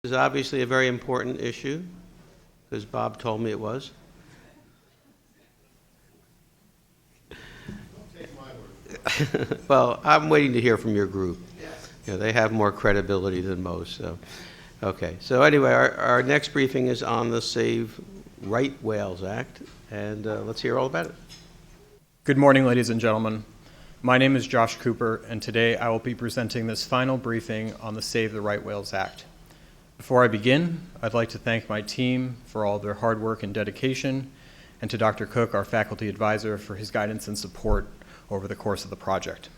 This is obviously a very important issue, because Bob told me it was. Well, I'm waiting to hear from your group. You know, they have more credibility than most. So, okay. So anyway, our next briefing is on the Save Right Whales Act, and let's hear all about it. Good morning, ladies and gentlemen. My name is Josh Cooper, and today I will be presenting this final briefing on the Save the Right Whales Act. Before I begin, I'd like to thank my team for all their hard work and dedication, and to Dr. Cook, our faculty advisor, for his guidance and support over the course of the project.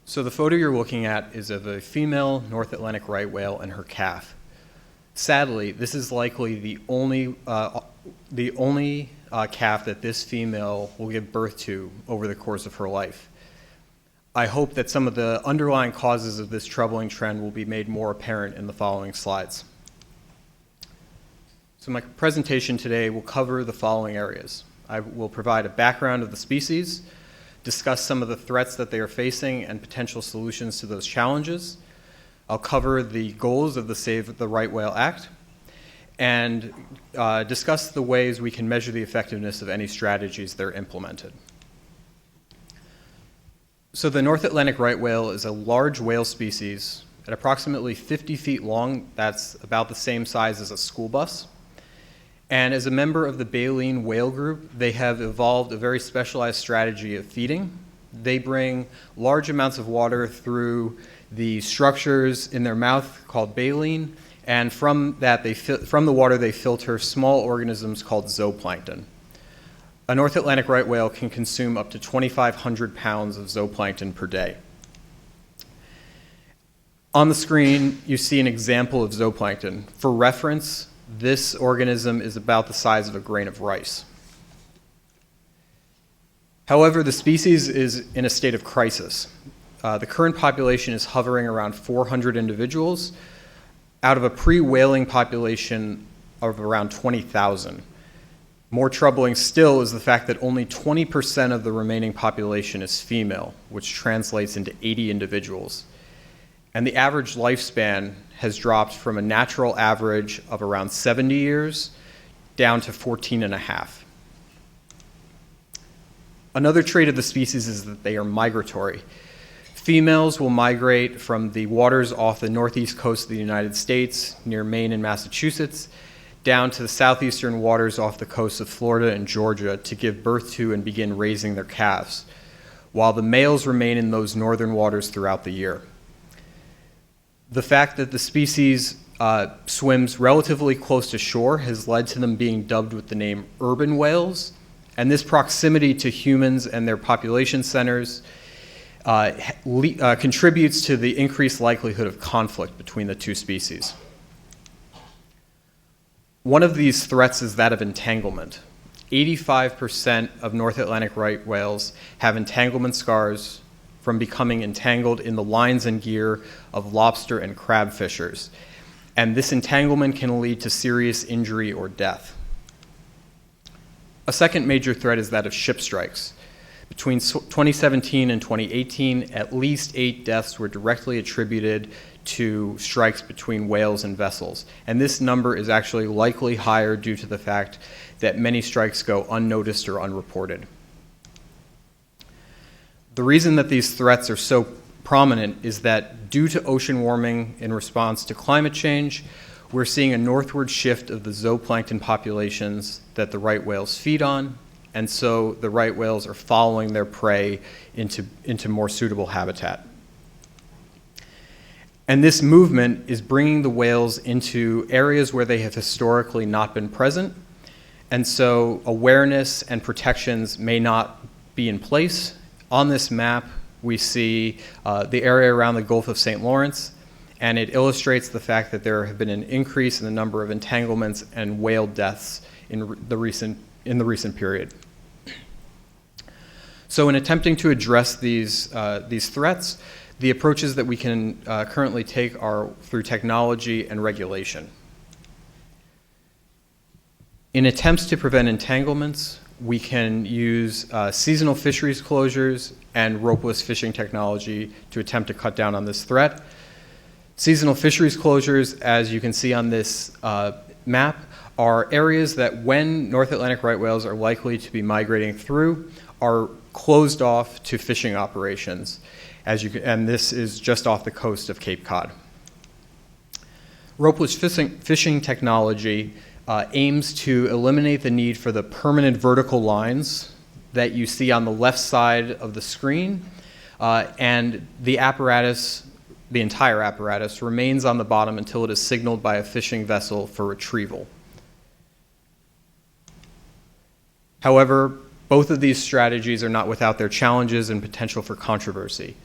So the photo you're looking at is of a female North Atlantic right whale and her calf. Sadly, this is likely the only calf that this female will give birth to over the course of her life. I hope that some of the underlying causes of this troubling trend will be made more apparent in the following slides. So my presentation today will cover the following areas. I will provide a background of the species, discuss some of the threats that they are facing and potential solutions to those challenges. I'll cover the goals of the Save the Right Whale Act, and discuss the ways we can measure the effectiveness of any strategies that are implemented. So the North Atlantic right whale is a large whale species at approximately 50 feet long. That's about the same size as a school bus. And as a member of the baleen whale group, they have evolved a very specialized strategy of feeding. They bring large amounts of water through the structures in their mouth called baleen, and from the water they filter small organisms called zooplankton. A North Atlantic right whale can consume up to 2,500 pounds of zooplankton per day. On the screen, you see an example of zooplankton. For reference, this organism is about the size of a grain of rice. However, the species is in a state of crisis. The current population is hovering around 400 individuals out of a pre-whaling population of around 20,000. More troubling still is the fact that only 20% of the remaining population is female, which translates into 80 individuals. And the average lifespan has dropped from a natural average of around 70 years down to 14 and a half. Another trait of the species is that they are migratory. Females will migrate from the waters off the northeast coast of the United States, near Maine and Massachusetts, down to the southeastern waters off the coast of Florida and Georgia to give birth to and begin raising their calves, while the males remain in those northern waters throughout the year. The fact that the species swims relatively close to shore has led to them being dubbed with the name urban whales, and this proximity to humans and their population centers contributes to the increased likelihood of conflict between the two species. One of these threats is that of entanglement. 85% of North Atlantic right whales have entanglement scars from becoming entangled in the lines and gear of lobster and crab fishers. And this entanglement can lead to serious injury or death. A second major threat is that of ship strikes. Between 2017 and 2018, at least 8 deaths were directly attributed to strikes between whales and vessels. And this number is actually likely higher due to the fact that many strikes go unnoticed or unreported. The reason that these threats are so prominent is that due to ocean warming in response to climate change, we're seeing a northward shift of the zooplankton populations that the right whales feed on, and so the right whales are following their prey into more suitable habitat. And this movement is bringing the whales into areas where they have historically not been present, and so awareness and protections may not be in place. On this map, we see the area around the Gulf of St. Lawrence, and it illustrates the fact that there have been an increase in the number of entanglements and whale deaths in the recent period. So in attempting to address these threats, the approaches that we can currently take are through technology and regulation. In attempts to prevent entanglements, we can use seasonal fisheries closures and ropeless fishing technology to attempt to cut down on this threat. Seasonal fisheries closures, as you can see on this map, are areas that when North Atlantic right whales are likely to be migrating through are closed off to fishing operations, and this is just off the coast of Cape Cod. Ropeless fishing technology aims to eliminate the need for the permanent vertical lines that you see on the left side of the screen, and the apparatus, the entire apparatus, remains on the bottom until it is signaled by a fishing vessel for retrieval. However, both of these strategies are not without their challenges and potential for controversy.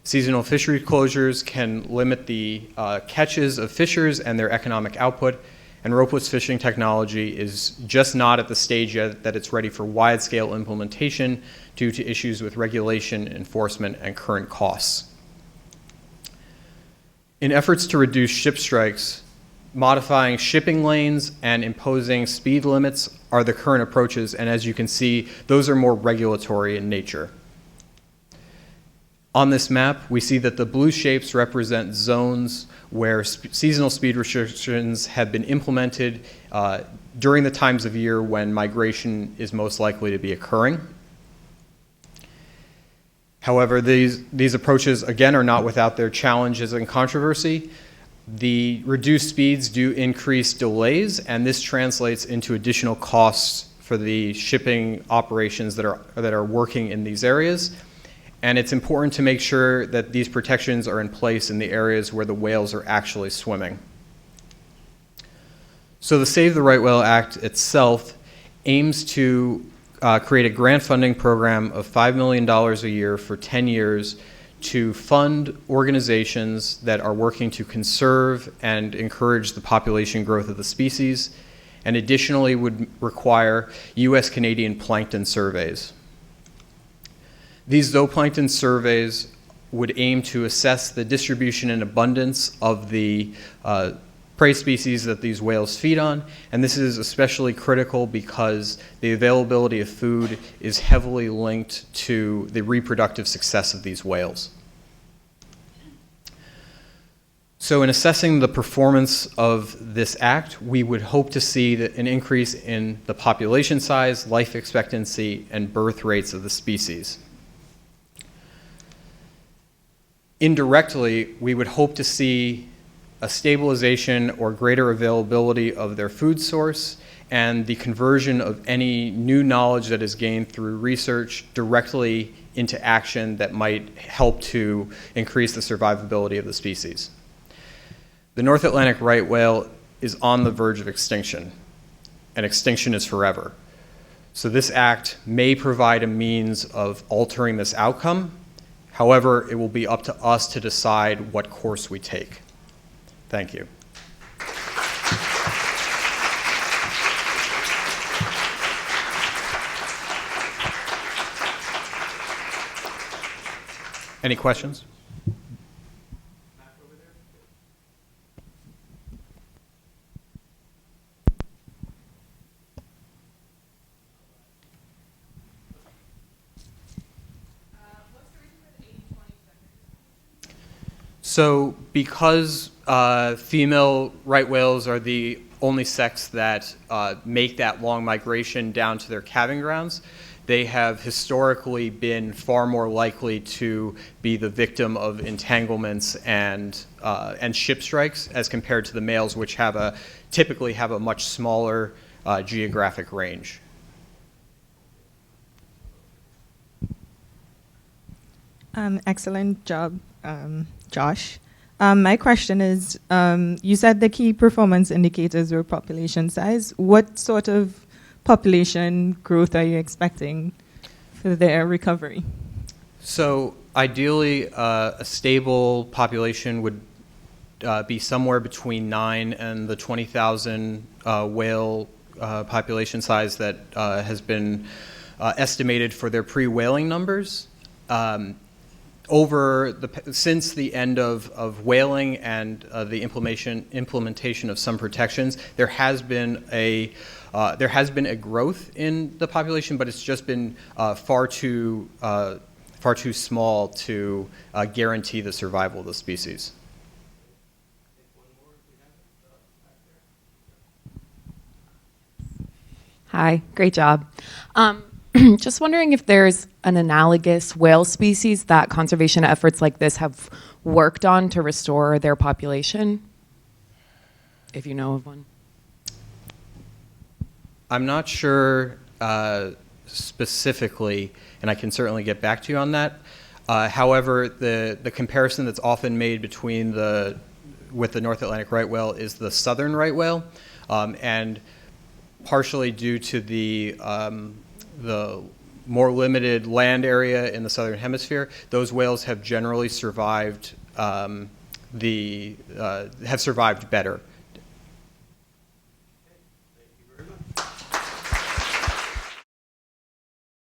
Seasonal fishery closures can limit the catches of fishers and their economic output, and ropeless fishing technology is just not at the stage yet that it's ready for wide-scale implementation due to issues with regulation, enforcement, and current costs. In efforts to reduce ship strikes, modifying shipping lanes and imposing speed limits are the current approaches, and as you can see, those are more regulatory in nature. On this map, we see that the blue shapes represent zones where seasonal speed restrictions have been implemented during the times of year when migration is most likely to be occurring. However, these approaches, again, are not without their challenges and controversy. The reduced speeds do increase delays, and this translates into additional costs for the shipping operations that are working in these areas. And it's important to make sure that these protections are in place in the areas where the whales are actually swimming. So the Save the Right Whale Act itself aims to create a grant funding program of $5 million a year for 10 years to fund organizations that are working to conserve and encourage the population growth of the species, and additionally would require U.S.-Canadian plankton surveys. These zooplankton surveys would aim to assess the distribution and abundance of the prey species that these whales feed on, and this is especially critical because the availability of food is heavily linked to the reproductive success of these whales. So in assessing the performance of this act, we would hope to see an increase in the population size, life expectancy, and birth rates of the species. Indirectly, we would hope to see a stabilization or greater availability of their food source and the conversion of any new knowledge that is gained through research directly into action that might help to increase the survivability of the species. The North Atlantic right whale is on the verge of extinction, and extinction is forever. So this act may provide a means of altering this outcome. However, it will be up to us to decide what course we take. Thank you. Any questions? So because female right whales are the only sex that make that long migration down to their calving grounds, they have historically been far more likely to be the victim of entanglements and ship strikes as compared to the males, which typically have a much smaller geographic range. Excellent job, Josh. My question is, you said the key performance indicators were population size. What sort of population growth are you expecting for their recovery? So ideally, a stable population would be somewhere between 9 and the 20,000 whale population size that has been estimated for their pre-whaling numbers. Since the end of whaling and the implementation of some protections, there has been a growth in the population, but it's just been far too small to guarantee the survival of the species. Hi, great job. Just wondering if there's an analogous whale species that conservation efforts like this have worked on to restore their population, if you know of one. I'm not sure specifically, and I can certainly get back to you on that. However, the comparison that's often made with the North Atlantic right whale is the southern right whale, and partially due to the more limited land area in the southern hemisphere, those whales have generally survived have survived better